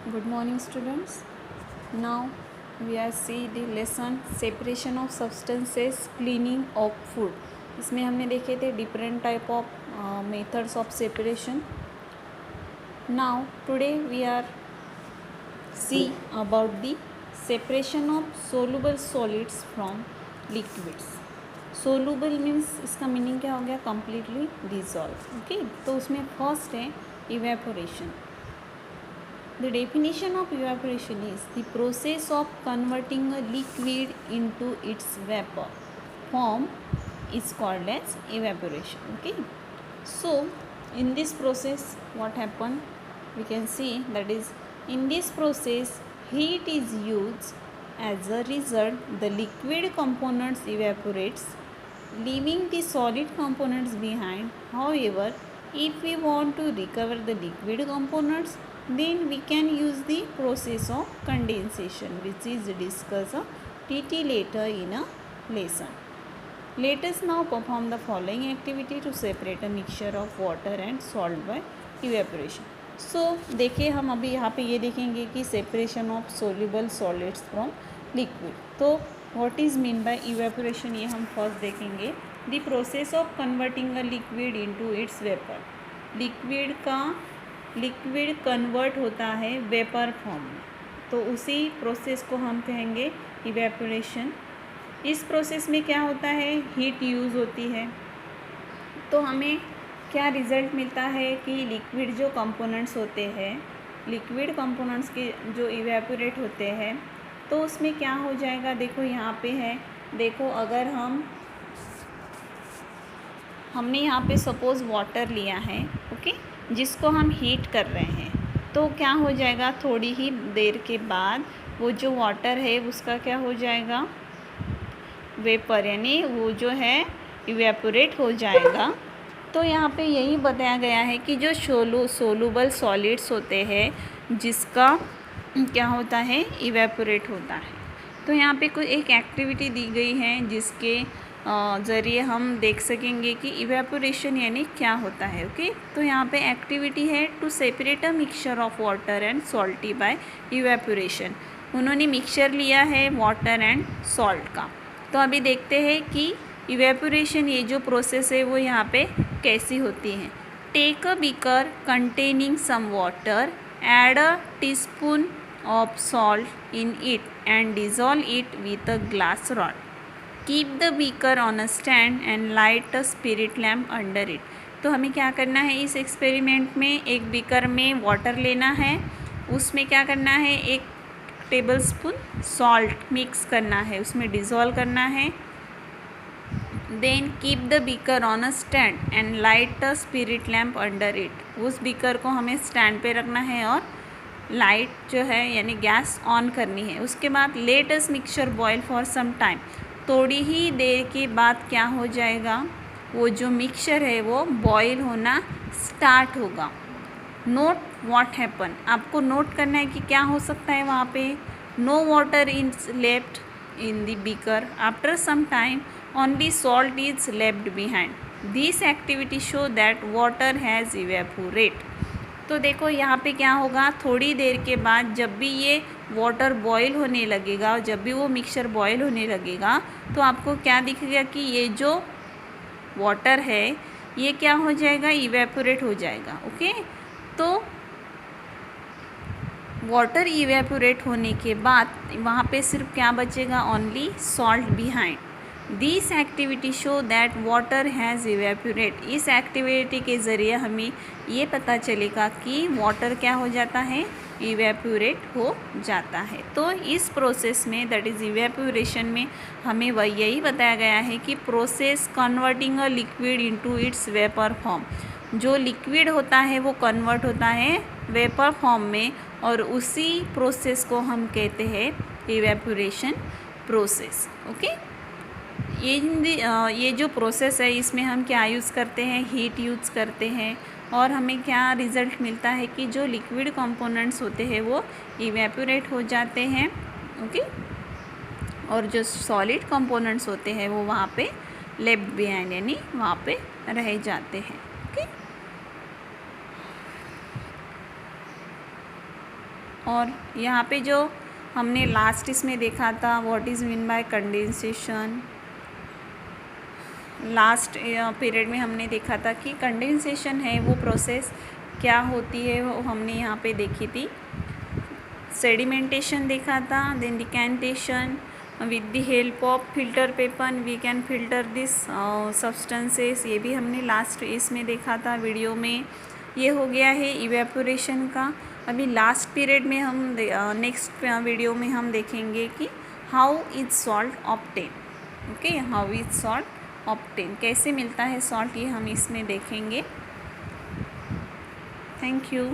Good morning, students. Now we are see the lesson separation of substances, cleaning of food. इसमें हमने देखे थे different type of methods of separation. Now today we are see about the separation of soluble solids from liquids. Soluble means इसका meaning क्या हो गया? Completely dissolve. Okay, तो उसमें फर्स्ट है evaporation. The definition of evaporation is the process of converting a liquid into its vapor form is called as evaporation. Okay, so in this process what happened, we can see that is in this process heat is used. As a result the liquid components evaporates, leaving the solid components behind. However, if we want to recover the liquid components, then we can use the process of condensation, which is discussed TT later in a lesson. Let us now perform the following activity to separate a mixture of water and salt by evaporation. So देखिए हम अभी यहाँ पे ये देखेंगे कि separation of soluble solids from liquid. तो what is mean by evaporation ये हम first देखेंगे. The process of converting a liquid into its vapor. Liquid convert होता है वेपर फॉर्म में, तो उसी प्रोसेस को हम कहेंगे इवेपोरेशन. इस प्रोसेस में क्या होता है? हीट यूज़ होती है. तो हमें क्या रिज़ल्ट मिलता है कि लिक्विड जो कंपोनेंट्स होते हैं, लिक्विड कंपोनेंट्स के जो इवेपोरेट होते हैं, तो उसमें क्या हो जाएगा? देखो यहाँ पे है, देखो अगर हमने यहाँ पे सपोज़ वाटर लिया है, ओके, जिसको हम हीट कर रहे हैं, तो क्या हो जाएगा? थोड़ी ही देर के बाद वो जो वाटर है उसका क्या हो जाएगा? वेपर, यानी वो जो है इवेपोरेट हो जाएगा. तो यहाँ पे यही बताया गया है कि जो सोलूबल सॉलिड्स होते हैं जिसका क्या होता है? इवेपोरेट होता है. तो यहाँ पे कोई एक एक्टिविटी दी गई है जिसके ज़रिए हम देख सकेंगे कि इवेपोरेशन यानी क्या होता है. ओके, तो यहाँ पे एक्टिविटी है to separate a mixture of water and salty by evaporation. उन्होंने मिक्सचर लिया है वाटर एंड सॉल्ट का. तो अभी देखते हैं कि इवेपोरेशन ये जो प्रोसेस है वो यहाँ पे कैसी होती है. Take a beaker containing some water, add a teaspoon of salt in it and dissolve it with a glass rod. Keep the beaker on a stand and light a spirit lamp under it. तो हमें क्या करना है इस experiment में? एक beaker में water लेना है, उसमें क्या करना है? 1 टेबलस्पून सॉल्ट मिक्स करना है, उसमें डिज़ोल्व करना है. Then keep the beaker on a stand and light a spirit lamp under it. उस बीकर को हमें स्टैंड पे रखना है और लाइट जो है यानी गैस ऑन करनी है. उसके बाद let us mixture boil for some time. थोड़ी ही देर के बाद क्या हो जाएगा? वो जो मिक्सचर है वो बॉयल होना स्टार्ट होगा. Note what happen. आपको नोट करना है कि क्या हो सकता है वहाँ पे. No water is left in the beaker. After some time only salt is left behind. This activity show that water has evaporate. तो देखो यहाँ पे क्या होगा? थोड़ी देर के बाद जब भी ये वाटर बॉयल होने लगेगा, जब भी वो मिक्सचर बॉयल होने लगेगा, तो आपको क्या दिखेगा कि ये जो वाटर है ये क्या हो जाएगा? इवेपोरेट हो जाएगा. ओके, तो वाटर इवेपोरेट होने के बाद वहाँ पे सिर्फ क्या बचेगा? Only salt behind. This activity show that water has evaporate. इस एक्टिविटी के ज़रिए हमें ये पता चलेगा कि वाटर क्या हो जाता है? इवेपोरेट हो जाता है. तो इस प्रोसेस में दैट इज़ इवेपोरेशन में हमें वह यही बताया गया है कि process converting a liquid into its vapour form. जो लिक्विड होता है वो कन्वर्ट होता है वेपर फॉर्म में, और उसी प्रोसेस को हम कहते हैं इवेपोरेशन प्रोसेस. ओके, ये जो प्रोसेस है इसमें हम क्या यूज़ करते हैं? हीट यूज़ करते हैं. और हमें क्या रिज़ल्ट मिलता है कि जो लिक्विड कंपोनेंट्स होते हैं वो इवेपोरेट हो जाते हैं. ओके, और जो सॉलिड कंपोनेंट्स होते हैं वो वहाँ पे लेफ्ट बिहाइंड यानी वहाँ पे रह जाते हैं. ओके, और यहाँ पे जो हमने लास्ट इसमें देखा था what is mean by condensation, last period में हमने देखा था कि कंडेंसेशन है वो प्रोसेस क्या होती है, वो हमने यहाँ पे देखी थी। सेडिमेंटेशन देखा था, then decantation with the help of filter paper we can filter this substances, ये भी हमने लास्ट इसमें देखा था वीडियो में। ये हो गया है इवेपोरेशन का। अभी लास्ट पीरियड में हम नेक्स्ट वीडियो में हम देखेंगे कि how is salt obtain. Okay, how is salt obtain, कैसे मिलता है सॉल्ट, ये हम इसमें देखेंगे। Thank you.